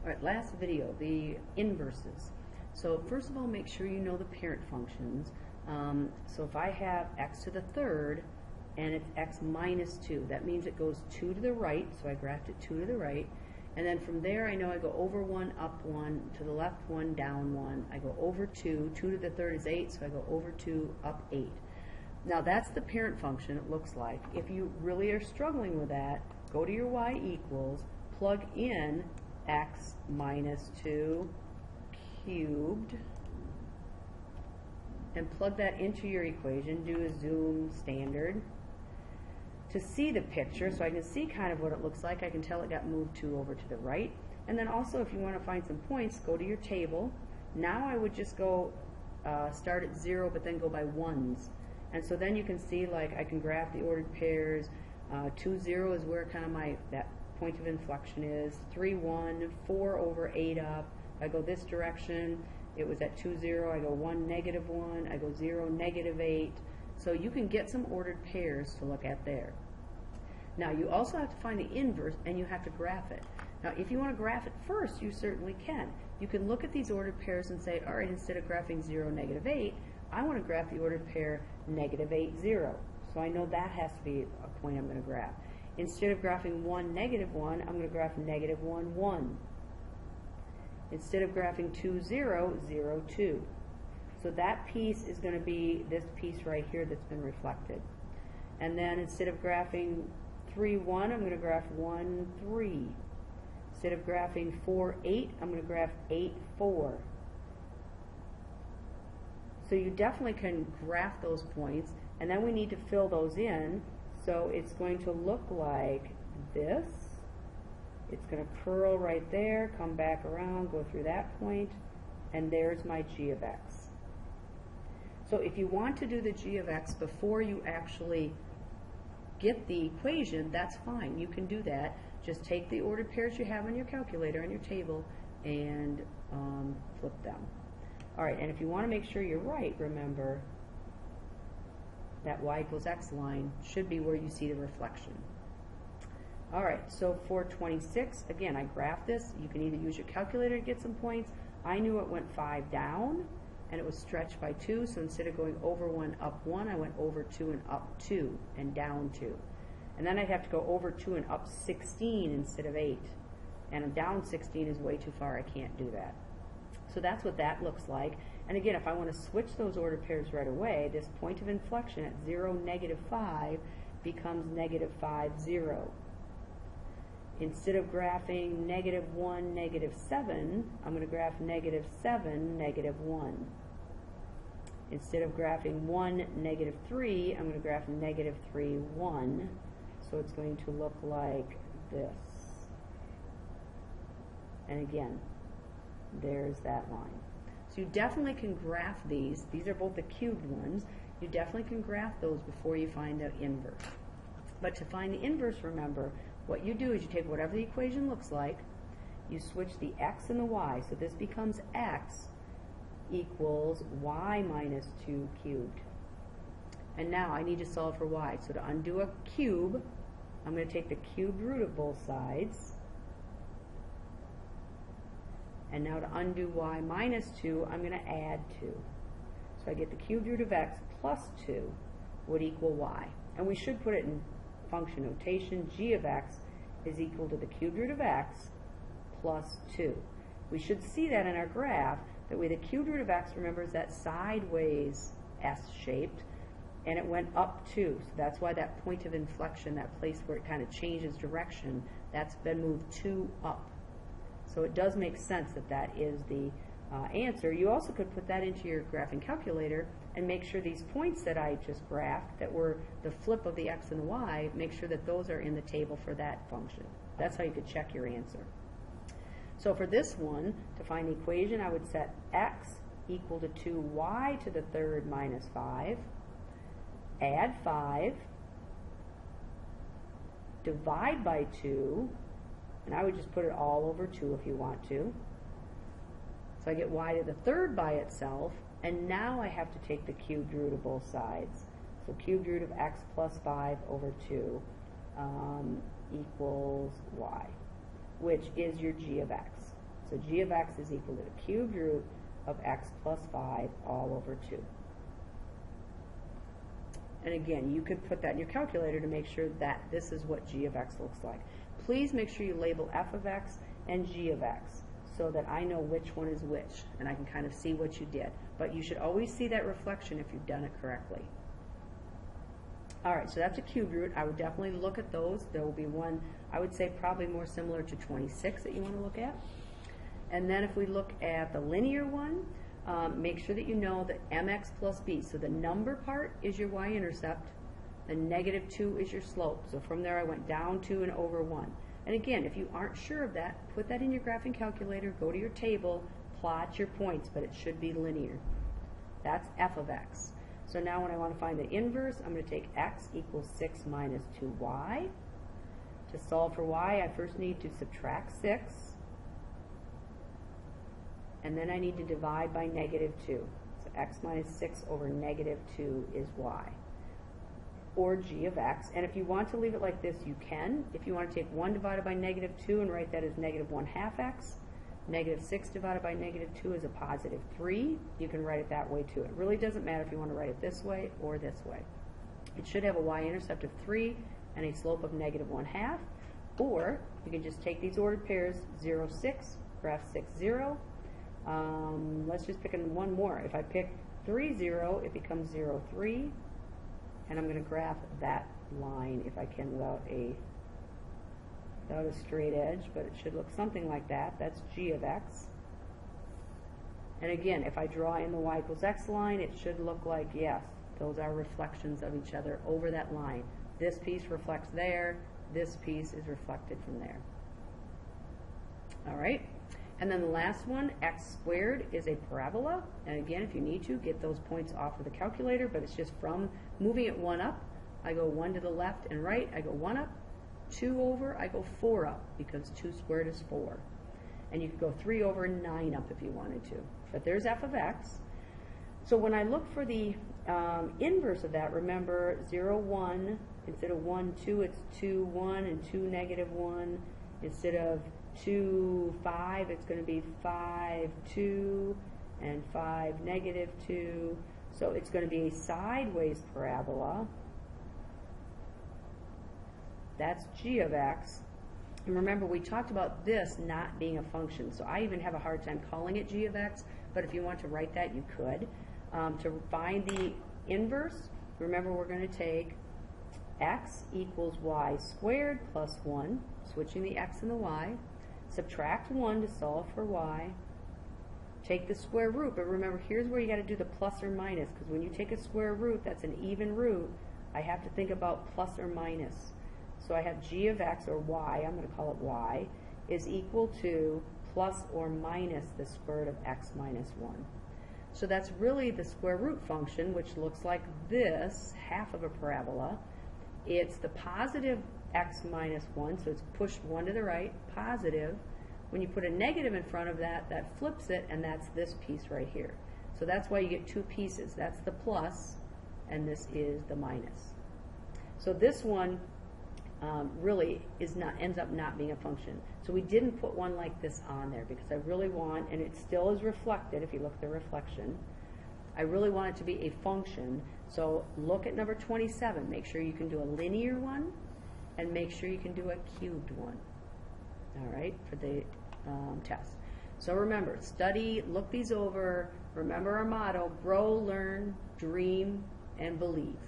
All right, last video, the inverses. So first of all, make sure you know the parent functions. So if I have x to the third and it's x minus 2, that means it goes 2 to the right, so I graphed it 2 to the right. And then from there, I know I go over 1, up 1, to the left 1, down 1. I go over 2. 2 to the third is 8, so I go over 2, up 8. Now that's the parent function, it looks like. If you really are struggling with that, go to your y equals, plug in x minus 2 cubed, and plug that into your equation. Do a zoom standard to see the picture, so I can see kind of what it looks like. I can tell it got moved 2 over to the right. And then also, if you want to find some points, go to your table. Now I would just go start at 0, but then go by ones. And so then you can see, like, I can graph the ordered pairs. 2, 0 is where kind of that point of inflection is. 3, 1, 4 over 8 up. If I go this direction, it was at 2, 0. I go 1, negative 1. I go 0, negative 8. So you can get some ordered pairs to look at there. Now you also have to find the inverse, and you have to graph it. Now if you want to graph it first, you certainly can. You can look at these ordered pairs and say, all right, instead of graphing 0, negative 8, I want to graph the ordered pair negative 8, 0. So I know that has to be a point I'm going to graph. Instead of graphing 1, negative 1, I'm going to graph negative 1, 1. Instead of graphing 2, 0, 0, 2. So that piece is going to be this piece right here that's been reflected. And then instead of graphing 3, 1, I'm going to graph 1, 3. Instead of graphing 4, 8, I'm going to graph 8, 4. So you definitely can graph those points, and then we need to fill those in. So it's going to look like this. It's going to curl right there, come back around, go through that point, and there's my g of x. So if you want to do the g of x before you actually get the equation, that's fine. You can do that. Just take the ordered pairs you have on your calculator, on your table, and flip them. All right, and if you want to make sure you're right, remember that y equals x line should be where you see the reflection. All right, so for 26, again, I graphed this. You can either use your calculator to get some points. I knew it went 5 down, and it was stretched by 2, so instead of going over 1, up 1, I went over 2 and up 2 and down 2. And then I'd have to go over 2 and up 16 instead of 8. And down 16 is way too far. I can't do that. So that's what that looks like. And again, if I want to switch those ordered pairs right away, this point of inflection at 0, negative 5 becomes negative 5, 0. Instead of graphing negative 1, negative 7, I'm going to graph negative 7, negative 1. Instead of graphing 1, negative 3, I'm going to graph negative 3, 1. So it's going to look like this. And again, there's that line. So you definitely can graph these. These are both the cubed ones. You definitely can graph those before you find the inverse. But to find the inverse, remember, what you do is you take whatever the equation looks like, you switch the x and the y. So this becomes x equals y minus 2 cubed. And now I need to solve for y. So to undo a cube, I'm going to take the cubed root of both sides. And now to undo y minus 2, I'm going to add 2. So I get the cubed root of x plus 2 would equal y. And we should put it in function notation. G of x is equal to the cubed root of x plus 2. We should see that in our graph. That way the cubed root of x, remember, is that sideways S-shaped, and it went up 2. So that's why that point of inflection, that place where it kind of changes direction, that's been moved 2 up. So it does make sense that that is the answer. You also could put that into your graphing calculator and make sure these points that I just graphed, that were the flip of the x and the y, make sure that those are in the table for that function. That's how you could check your answer. So for this one, to find the equation, I would set x equal to 2y to the third minus 5, add 5, divide by 2, and I would just put it all over 2 if you want to. So I get y to the third by itself, and now I have to take the cubed root of both sides. So cubed root of x plus 5 over 2 equals y, which is your g of x. So g of x is equal to the cubed root of x plus 5 all over 2. And again, you could put that in your calculator to make sure that this is what g of x looks like. Please make sure you label f of x and g of x so that I know which one is which, and I can kind of see what you did. But you should always see that reflection if you've done it correctly. All right, so that's a cubed root. I would definitely look at those. There will be one, I would say probably more similar to 26 that you want to look at. And then if we look at the linear one, make sure that you know that mx plus b. So the number part is your y-intercept. The negative 2 is your slope. So from there I went down 2 and over 1. And again, if you aren't sure of that, put that in your graphing calculator, go to your table, plot your points, but it should be linear. That's f of x. So now when I want to find the inverse, I'm going to take x equals 6 minus 2y. To solve for y, I first need to subtract 6. And then I need to divide by negative 2. So x minus 6 over negative 2 is y, or g of x. And if you want to leave it like this, you can. If you want to take 1 divided by negative 2 and write that as negative 1/2 x, negative 6 divided by negative 2 is a positive 3. You can write it that way too. It really doesn't matter if you want to write it this way or this way. It should have a y-intercept of 3 and a slope of negative 1/2. Or you can just take these ordered pairs, 0, 6, graph 6, 0. Let's just pick one more. If I pick 3, 0, it becomes 0, 3. And I'm going to graph that line if I can without a straight edge, but it should look something like that. That's g of x. And again, if I draw in the y equals x line, it should look like, yes, those are reflections of each other over that line. This piece reflects there, this piece is reflected from there. All right. And then the last one, x squared, is a parabola. And again, if you need to, get those points off of the calculator, but it's just from moving it 1 up. I go 1 to the left and right, I go 1 up, 2 over, I go 4 up, because 2 squared is 4. And you could go 3 over and 9 up if you wanted to. But there's f of x. So when I look for the inverse of that, remember 0, 1, instead of 1, 2, it's 2, 1, and 2, negative 1. Instead of 2, 5, it's going to be 5, 2, and 5, negative 2. So it's going to be a sideways parabola. That's g of x. And remember, we talked about this not being a function, so I even have a hard time calling it g of x, but if you want to write that, you could. To find the inverse, remember we're going to take x equals y squared plus 1, switching the x and the y. Subtract 1 to solve for y. Take the square root, but remember, here's where you got to do the plus or minus, because when you take a square root, that's an even root. I have to think about plus or minus. So I have g of x, or y, I'm going to call it y, is equal to plus or minus the square root of x minus 1. So that's really the square root function, which looks like this, half of a parabola. It's the positive x minus 1, so it's pushed 1 to the right, positive. When you put a negative in front of that, that flips it, and that's this piece right here. So that's why you get two pieces. That's the plus, and this is the minus. So this one really ends up not being a function. So we didn't put one like this on there because I really want, and it still is reflected if you look at the reflection, I really want it to be a function. So look at number 27. Make sure you can do a linear one, and make sure you can do a cubed one, all right, for the test. So remember, study, look these over, remember our motto, grow, learn, dream, and believe.